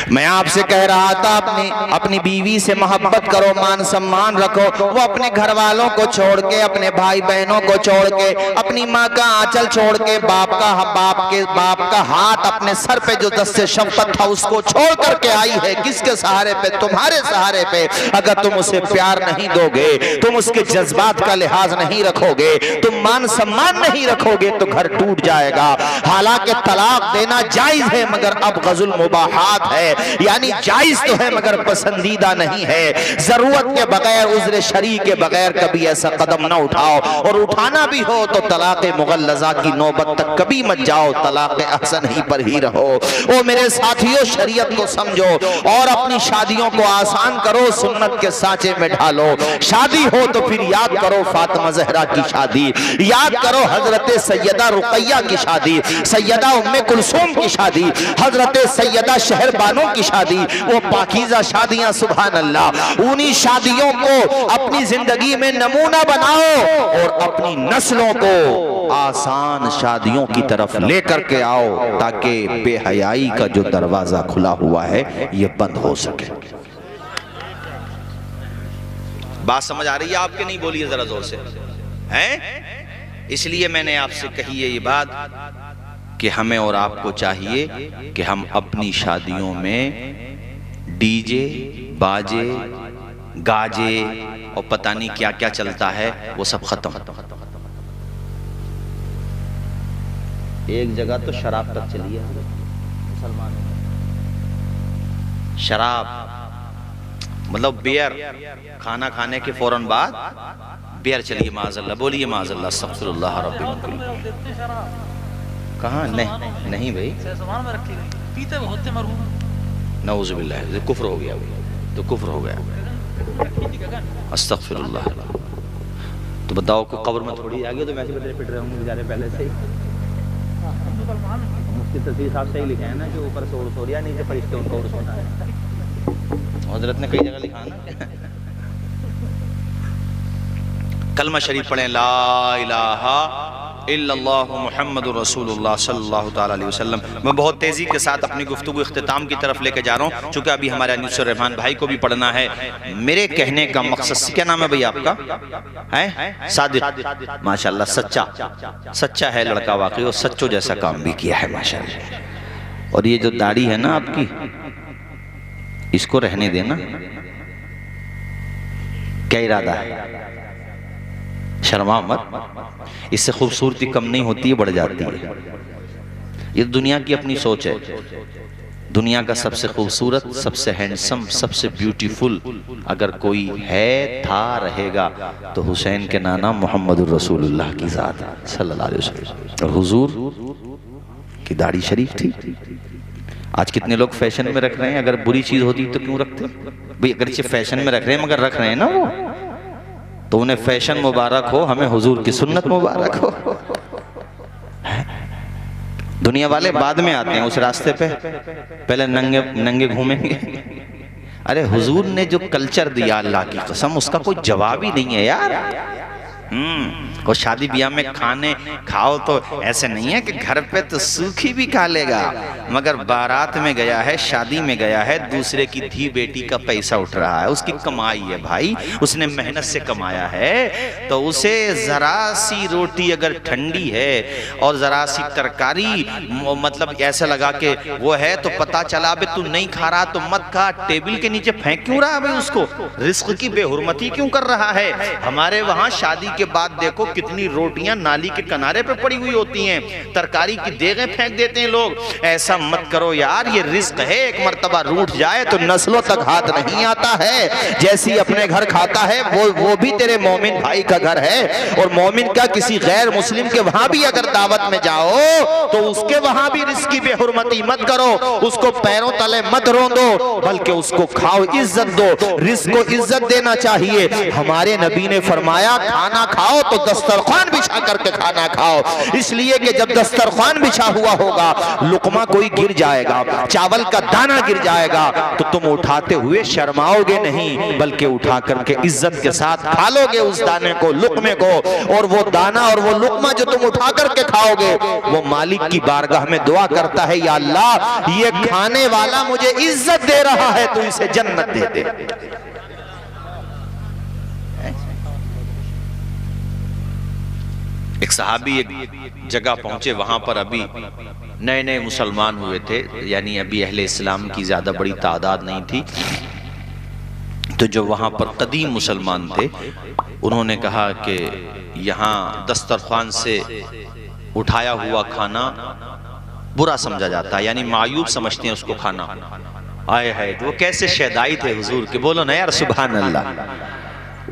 میں آپ سے کہہ رہا تھا اپنی بیوی سے محبت کرو, مان سمان رکھو. وہ اپنے گھر والوں کو چھوڑ کے, اپنے بھائی بہنوں کو چھوڑ کے, اپنی ماں کا آنچل چھوڑ کے, باپ کا ہاتھ اپنے سر پہ جو دست شفقت تھا اس کو چھوڑ کر کے آئی ہے. کس کے سہارے پہ؟ تمہارے سہارے پہ. اگر تم اسے پیار نہیں دو گے, تم اس کے جذبات کا لحاظ نہیں رکھو گے, تم مان سمان نہیں رکھو گے تو گھر ٹوٹ جائے گا. حالانکہ طلاق دینا جائز ہے مگر اب غزل مباحات ہے, یعنی جائز تو ہے مگر پسندیدہ نہیں ہے. ضرورت کے بغیر, عذر شرعی کے بغیر کبھی ایسا قدم نہ اٹھاؤ, اور اٹھانا بھی ہو تو طلاق مغلظہ کی نوبت تک کبھی مت جاؤ, طلاق احسن ہی پر ہی رہو. او میرے ساتھیوں, شریعت کو سمجھو اور اپنی شادیوں کو آسان کرو, سنت کے سانچے میں ڈھالو. شادی ہو تو پھر یاد کرو فاطمہ زہرا کی شادی, یاد کرو حضرت سیدہ رقیہ کی شادی, سیدہ ام کلثوم کی شادی, حضرت سیدہ شہر بانو کی شادی. وہ پاکیزہ شادیاں سبحان اللہ. انہی شادیوں کو اپنی زندگی میں نمونہ بناؤ اور اپنی نسلوں کو آسان شادیوں کی طرف لے کر کے آؤ تاکہ بے حیائی کا جو دروازہ کھلا ہوا ہے یہ بند ہو سکے. بات سمجھ آ رہی ہے آپ کے؟ نہیں بولیے ذرا زور سے. اس لیے میں نے آپ سے کہی ہے یہ بات کہ ہمیں اور آپ کو چاہیے کہ ہم اپنی شادیوں میں ڈی جے, باجے, گاجے اور پتہ نہیں کیا کیا چلتا ہے وہ سب ختم. ایک جگہ تو شراب تک چلی ہے مسلمانوں میں. شراب مطلب بیئر, کھانا کھانے کے فوراً بعد بیئر چلیے. معاذ اللہ, بولیے معاذ اللہ, استغفر اللہ رب العالمین. کہاں؟ نہیں بھئی, پیتے ہوتے مرحوم. نعوذ باللہ, کفر ہو گیا, تو کفر ہو گیا. استغفر اللہ. تو بتاؤ کہ قبر میں تھوڑی آگے تو میں ایسے بدلے پٹ رہے ہوں گے بیچارے پہلے سے. مفتی تصویر صاحب سے ہی لکھا ہے نا کہ اوپر سے عرس ہو رہا ہے, نیچے فرشتے ان کو عرس ہونا ہے. حضرت نے کئی جگہ لکھا نا. کلمہ شریف پڑھیں, لا الہ الا اللہ محمد رسول اللہ صلی اللہ تعالیٰ علیہ وسلم. میں بہت تیزی کے ساتھ اپنی گفتگو اختتام کی طرف لے کے جا رہا ہوں چونکہ ابھی ہمارے انیس الرحمن بھائی کو بھی پڑھنا ہے. میرے کہنے کا مقصد, کیا نام ہے بھئی آپ کا؟ صادق, ماشاءاللہ سچا ہے لڑکا واقعی, اور سچوں جیسا کام بھی کیا ہے ماشاءاللہ. اور یہ جو داڑھی ہے نا آپ کی, اس کو رہنے دینا. کیا ارادہ ہے؟ شرما مت, اس سے خوبصورتی کم نہیں ہوتی ہے, بڑھ جاتی ہے. یہ دنیا کی اپنی سوچ ہے. دنیا کا سب سے خوبصورت, سب سے ہینڈسم, سب سے بیوٹیفل اگر کوئی ہے, تھا, رہے گا تو حسین کے نانا محمد الرسول اللہ کی ذات صلی اللہ علیہ وسلم. اور حضور کی داڑھی شریف تھی. آج کتنے لوگ فیشن میں رکھ رہے ہیں، اگر بری چیز ہوتی تو کیوں رکھتے بھئی؟ اگرچہ فیشن میں رکھ رہے ہیں مگر رکھ رہے ہیں نا وہ، تو انہیں فیشن مبارک ہو، ہمیں حضور کی سنت مبارک ہو۔ دنیا والے بعد میں آتے ہیں اس راستے پہ، پہلے ننگے گھومیں گے۔ ارے حضور نے جو کلچر دیا اللہ کی قسم، اس کا کوئی جواب ہی نہیں ہے یار۔ وہ شادی بیاہ میں کھانے کھاؤ تو ایسے نہیں ہے کہ گھر پہ تو سوکھی بھی کھا لے گا، مگر بارات میں گیا ہے، شادی میں گیا ہے، دوسرے کی دھی بیٹی کا پیسہ اٹھ رہا ہے، اس کی کمائی ہے بھائی، اس نے محنت سے کمایا ہے، تو اسے ذرا سی روٹی اگر ٹھنڈی ہے اور ذرا سی ترکاری مطلب ایسا لگا کہ وہ ہے، تو پتا چلا بے تو نہیں کھا رہا تو مت کھا، ٹیبل کے نیچے پھینک کیوں رہا ہے اس کو؟ رزق کی بے حرمتی کیوں کر رہا ہے؟ ہمارے وہاں شادی کے بعد دیکھو کتنی روٹیاں نالی کے کنارے پہ پڑی ہوئی ہوتی ہیں، ترکاری کی دیگیں پھینک دیتے ہیں لوگ۔ ایسا مت کرو یار، یہ رزق ہے، ایک مرتبہ روٹ جائے تو نسلوں تک ہاتھ نہیں آتا ہے۔ جیسی اپنے گھر کھاتا ہے وہ بھی تیرے مومن بھائی کا گھر ہے، اور مومن کا کسی غیر مسلم کے وہاں بھی اگر دعوت میں جاؤ تو اس کے وہاں بھی رزق کی بے حرمتی مت کرو، اس کو پیروں تلے مت روندو، بلکہ اس کو کھاؤ، عزت دو۔ رزق کو عزت دینا چاہیے۔ ہمارے نبی نے فرمایا کھانا کھاؤ تو دسترخوان بچھا کر کے کھانا کھاؤ، اس لیے کہ جب دسترخوان بچھا ہوا ہوگا، لقمہ کوئی گر جائے گا، چاول کا دانہ گر جائے گا، تو تم اٹھاتے ہوئے شرماؤ گے نہیں، بلکہ اٹھا کر کے عزت کے ساتھ کھا لو گے اس دانے کو، لقمے کو، اور وہ دانہ اور وہ لقمہ جو تم اٹھا کر کے کھاؤ گے، وہ مالک کی بارگاہ میں دعا کرتا ہے، یا اللہ یہ کھانے والا مجھے عزت دے رہا ہے، تو اسے جنت دے دے۔ ایک صحابی ایک جگہ پہنچے، وہاں پر ابھی نئے نئے مسلمان ہوئے تھے، یعنی ابھی اہل اسلام کی زیادہ بڑی تعداد نہیں تھی، تو جو وہاں پر قدیم مسلمان تھے انہوں نے کہا کہ یہاں دسترخوان سے اٹھایا ہوا کھانا برا سمجھا جاتا ہے، یعنی معیوب سمجھتے ہیں اس کو کھانا۔ آئے ہے وہ کیسے شیدائی تھے حضور کے، بولو نا یار سبحان اللہ۔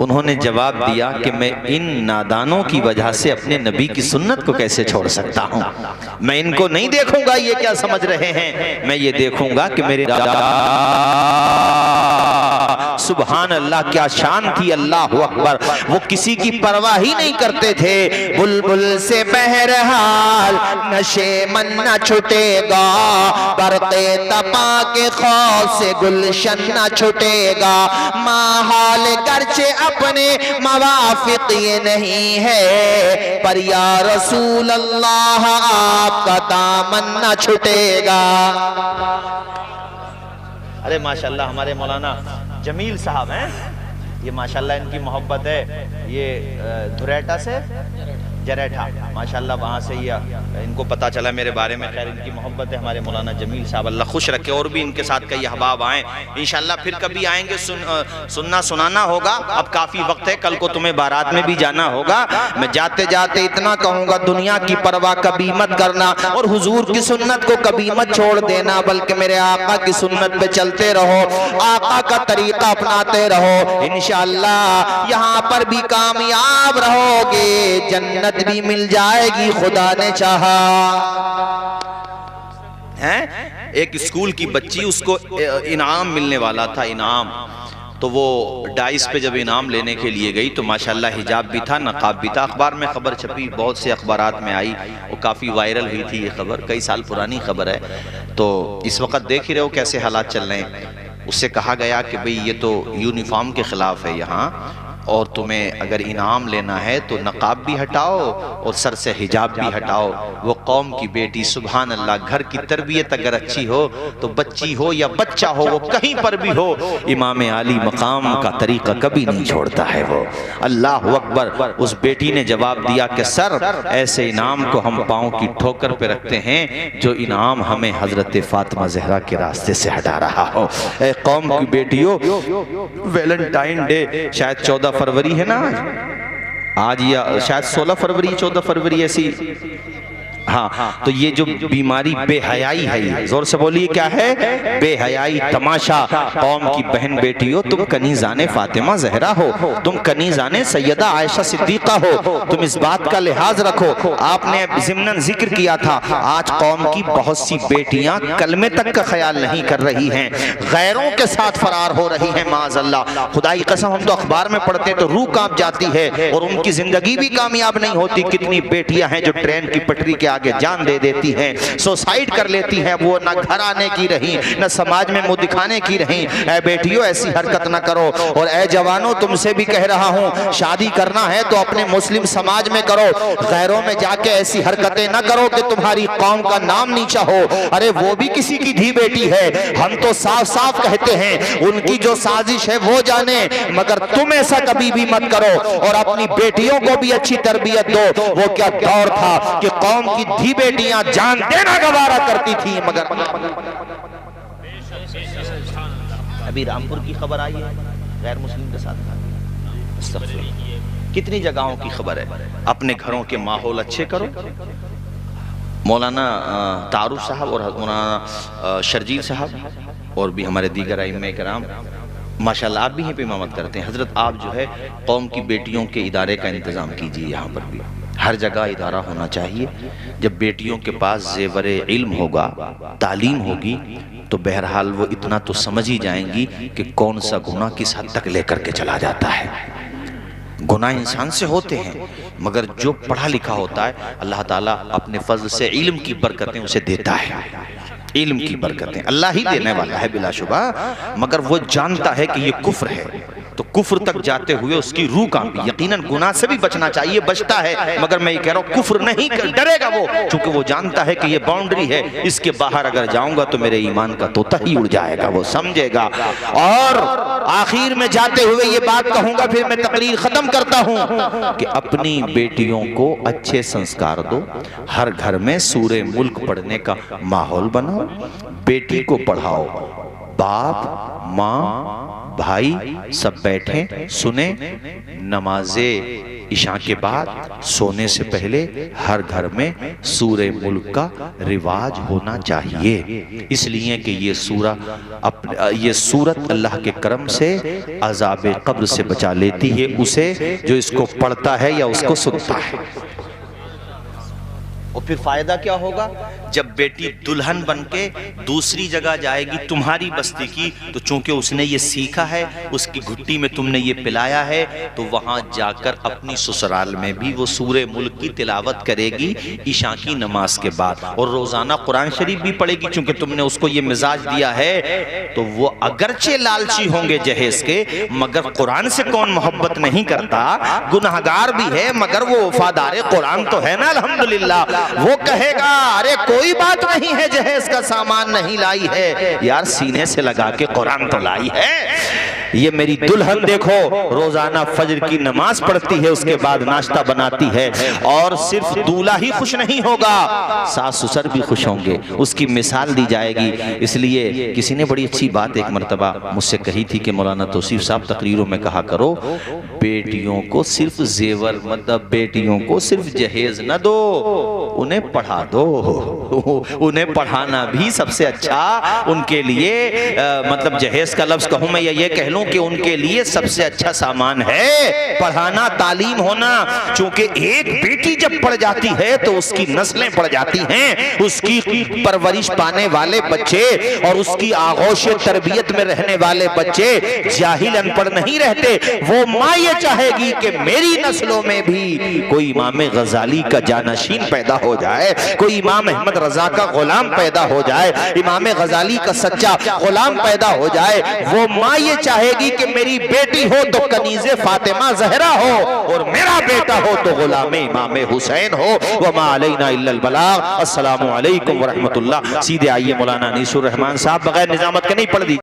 انہوں نے جواب دیا کہ میں ان نادانوں کی وجہ سے اپنے نبی کی سنت کو کیسے چھوڑ سکتا ہوں؟ میں ان کو نہیں دیکھوں گا یہ کیا سمجھ رہے ہیں، میں یہ دیکھوں گا کہ میرے سبحان اللہ کیا شان تھی، اللہ اکبر۔ وہ کسی کی پرواہ ہی نہیں کرتے تھے۔ بلبل سے بہرحال نشے من نہ چھٹے گا، برق تپا کے خوف سے گلشن نہ چھٹے گا، ماحال گرچہ اپنے موافق یہ نہیں ہے، پر یا رسول اللہ آپ کا دامن نہ چھٹے گا۔ ارے ماشاءاللہ ہمارے مولانا جمیل صاحب ہیں، یہ ماشاءاللہ ان کی محبت ہے، یہ دھریٹا سے جریٹھا، ماشاءاللہ وہاں سے یہ ان کو پتا چلا میرے بارے میں، خیر ان کی محبت ہے ہمارے مولانا جمیل صاحب، اللہ خوش رکھے، اور بھی ان کے ساتھ کئی احباب آئیں، انشاءاللہ پھر کبھی آئیں گے، سننا سنانا ہوگا، اب کافی وقت ہے، کل کو تمہیں بارات میں بھی جانا ہوگا۔ میں جاتے جاتے اتنا کہوں گا، دنیا کی پرواہ کبھی مت کرنا، اور حضور کی سنت کو کبھی مت چھوڑ دینا، بلکہ میرے آقا کی سنت پہ چلتے رہو، آقا کا طریقہ اپناتے رہو، انشاءاللہ یہاں پر بھی کامیاب رہو گے، جنت بھی مل جائے گی خدا نے چاہا۔ ایک اسکول کی بچی، اس کو انعام ملنے والا تھا، انعام، تو وہ ڈائس پہ جب انعام لینے کے لیے گئی تو ماشاءاللہ حجاب بھی تھا، نقاب بھی تھا، اخبار میں خبر چھپی، بہت سے اخبارات میں آئی، وہ کافی وائرل ہوئی تھی یہ خبر، کئی سال پرانی خبر ہے، تو اس وقت دیکھ ہی رہے ہو کیسے حالات چل رہے ہیں۔ اس سے کہا گیا کہ بھئی یہ تو یونیفارم کے خلاف ہے یہاں، اور تمہیں اگر انعام لینا ہے تو نقاب بھی ہٹاؤ اور سر سے حجاب بھی ہٹاؤ۔ وہ قوم کی بیٹی، سبحان اللہ، گھر کی تربیت اگر اچھی ہو تو بچی ہو یا بچہ ہو، وہ کہیں پر بھی ہو، امام عالی مقام کا طریقہ کبھی نہیں چھوڑتا ہے وہ۔ اللہ اکبر۔ اس بیٹی نے جواب دیا کہ سر، ایسے انعام کو ہم پاؤں کی ٹھوکر پہ رکھتے ہیں جو انعام ہمیں حضرت فاطمہ زہرا کے راستے سے ہٹا رہا ہو۔ اے قوم کی بیٹیوں، ویلنٹائن ڈے شاید 14 فروری ہے نا آج، یا شاید 16 فروری 14 فروری ایسی ہاں تو یہ جو بیماری بے حیائی ہے، یہ زور سے بولیے کیا ہے؟ بے حیائی تماشا۔ قوم کی بہن بیٹیوں، تم کنیزان فاطمہ زہرا ہو، تم کنیزان سیدہ عائشہ صدیقہ ہو، تم اس بات کا لحاظ رکھو۔ آپ نے ضمناً ذکر کیا تھا آج قوم کی بہت سی بیٹیاں کلمے تک کا خیال نہیں کر رہی ہیں، غیروں کے ساتھ فرار ہو رہی ہیں معاذ اللہ۔ خدائی قسم ہم تو اخبار میں پڑھتے تو روح کانپ جاتی ہے، اور ان کی زندگی بھی کامیاب نہیں ہوتی۔ کتنی بیٹیاں ہیں جو ٹرین کی پٹری کے آگے جان دے دیتی ہیں، سوسائیڈ کر لیتی ہیں، وہ نہ گھر آنے کی رہیں نہ سماج میں منہ دکھانے کی رہیں۔ اے بیٹیوں ایسی حرکت نہ کرو، اور اے جوانوں تم سے بھی کہہ رہا ہوں شادی کرنا ہے تو اپنے مسلم سماج میں کرو، غیروں میں جا کے ایسی حرکتیں نہ کرو کہ تمہاری قوم کا نام نیچا ہو۔ ارے وہ بھی کسی کی دھی بیٹی ہے، ہم تو صاف صاف کہتے ہیں ان کی جو سازش ہے وہ جانے، مگر تم ایسا کبھی بھی مت کرو، اور اپنی بیٹیوں کو بھی اچھی تربیت دو۔ وہ کیا دور تھا کہ قوم کی دھی بیٹیاں جان دینا گوارا کرتی تھی، مگر ابھی رامپور کی خبر آئی ہے غیر مسلم کے ساتھ، کتنی جگہوں کی خبر ہے۔ اپنے گھروں کے ماحول اچھے کرو۔ مولانا تعارف صاحب اور مولانا شرجیل صاحب اور بھی ہمارے دیگر ائمہ کرام ماشاءاللہ آپ بھی یہیں پہ امامت کرتے ہیں۔ حضرت آپ جو ہے قوم کی بیٹیوں کے ادارے کا انتظام کیجئے، یہاں پر بھی ہر جگہ ادارہ ہونا چاہیے۔ جب بیٹیوں کے پاس زیور علم ہوگا، تعلیم ہوگی، تو بہرحال وہ اتنا تو سمجھ ہی جائیں گی کہ کون سا گناہ کس حد تک لے کر کے چلا جاتا ہے۔ گناہ انسان سے ہوتے ہیں، مگر جو پڑھا لکھا ہوتا ہے اللہ تعالیٰ اپنے فضل سے علم کی برکتیں اسے دیتا ہے۔ علم کی برکتیں اللہ ہی دینے والا ہے بلا شبہ، مگر وہ جانتا ہے کہ یہ کفر ہے، تو کفر تک جاتے ہوئے اس کی روح کانپی۔ یقیناً گناہ سے بھی بچنا چاہیے، بچتا ہے، مگر میں یہ کہہ رہا ہوں کفر نہیں ڈرے گا وہ، چونکہ وہ جانتا ہے کہ یہ باؤنڈری ہے، اس کے باہر اگر جاؤں گا تو میرے ایمان کا طوطا ہی اڑ جائے گا، وہ سمجھے گا۔ اور آخر میں جاتے ہوئے یہ بات کہوں گا، پھر میں تقریر ختم کرتا ہوں، کہ اپنی بیٹیوں کو اچھے سنسکار دو، ہر گھر میں سورہ ملک پڑھنے کا ماحول بناؤ، بیٹی کو پڑھاؤ، باپ ماں بھائی سب بیٹھیں سنیں، نماز عشاء کے بعد سونے سے پہلے ہر گھر میں سورہ ملک کا رواج ہونا چاہیے، اس لیے کہ یہ سورت اللہ کے کرم سے عذاب قبر سے بچا لیتی ہے اسے جو اس کو پڑھتا ہے یا اس کو سنتا ہے۔ اور پھر فائدہ کیا ہوگا؟ جب بیٹی دلہن بن کے دوسری جگہ جائے گی تمہاری بستی کی، تو چونکہ اس نے یہ سیکھا ہے، اس کی گھٹی میں تم نے یہ پلایا ہے، تو وہاں جا کر اپنی سسرال میں بھی وہ سورہ ملک کی تلاوت کرے گی عشاء کی نماز کے بعد، اور روزانہ قرآن شریف بھی پڑھے گی، چونکہ تم نے اس کو یہ مزاج دیا ہے۔ تو وہ اگرچہ لالچی ہوں گے جہیز کے، مگر قرآن سے کون محبت نہیں کرتا؟ گناہگار بھی ہے مگر وہ وفادار قرآن تو ہے نا الحمدللہ۔ وہ کہے گا ارے کوئی بات نہیں ہے جہیز کا سامان نہیں لائی ہے، یار سینے سے لگا کے قرآن تو لائی ہے۔ یہ میری دلہن دیکھو روزانہ فجر کی نماز پڑھتی ہے، اس کے بعد ناشتہ بناتی ہے، اور صرف دولہا ہی خوش نہیں ہوگا، ساس سسر بھی خوش ہوں گے، اس کی مثال دی جائے گی۔ اس لیے کسی نے بڑی اچھی بات ایک مرتبہ مجھ سے کہی تھی کہ مولانا توصیف صاحب تقریروں میں کہا کرو بیٹیوں کو صرف زیور مطلب بیٹیوں کو صرف جہیز نہ دو، انہیں پڑھا دو، انہیں پڑھانا بھی سب سے اچھا ان کے لیے مطلب جہیز کا لفظ کہوں میں یا یہ کہہ لوں کہ ان کے لیے سب سے اچھا سامان ہے پڑھانا، تعلیم ہونا۔ چونکہ ایک بیٹی جب پڑھ جاتی ہے تو اس کی نسلیں پڑھ جاتی ہیں، اس کی پرورش پانے والے بچے اور اس کی آغوش تربیت میں رہنے والے بچے جاہل ان پڑھ نہیں رہتے۔ وہ ماں یہ چاہے گی کہ میری نسلوں میں بھی کوئی امام غزالی کا جانشین پیدا ہو جائے، کوئی امام احمد رضا کا غلام پیدا ہو جائے، امام غزالی کا سچا غلام پیدا ہو جائے۔ وہ ماں یہ چاہے گی کہ میری بیٹی ہو تو کنیز فاطمہ زہرا ہو، اور میرا بیٹا ہو تو غلام امام حسین ہو۔ وما علینا الا البلاغ۔ السلام علیکم ورحمۃ اللہ۔ سیدھے آئیے مولانا انیس الرحمن صاحب، بغیر نظامت کے نہیں پڑھ دی۔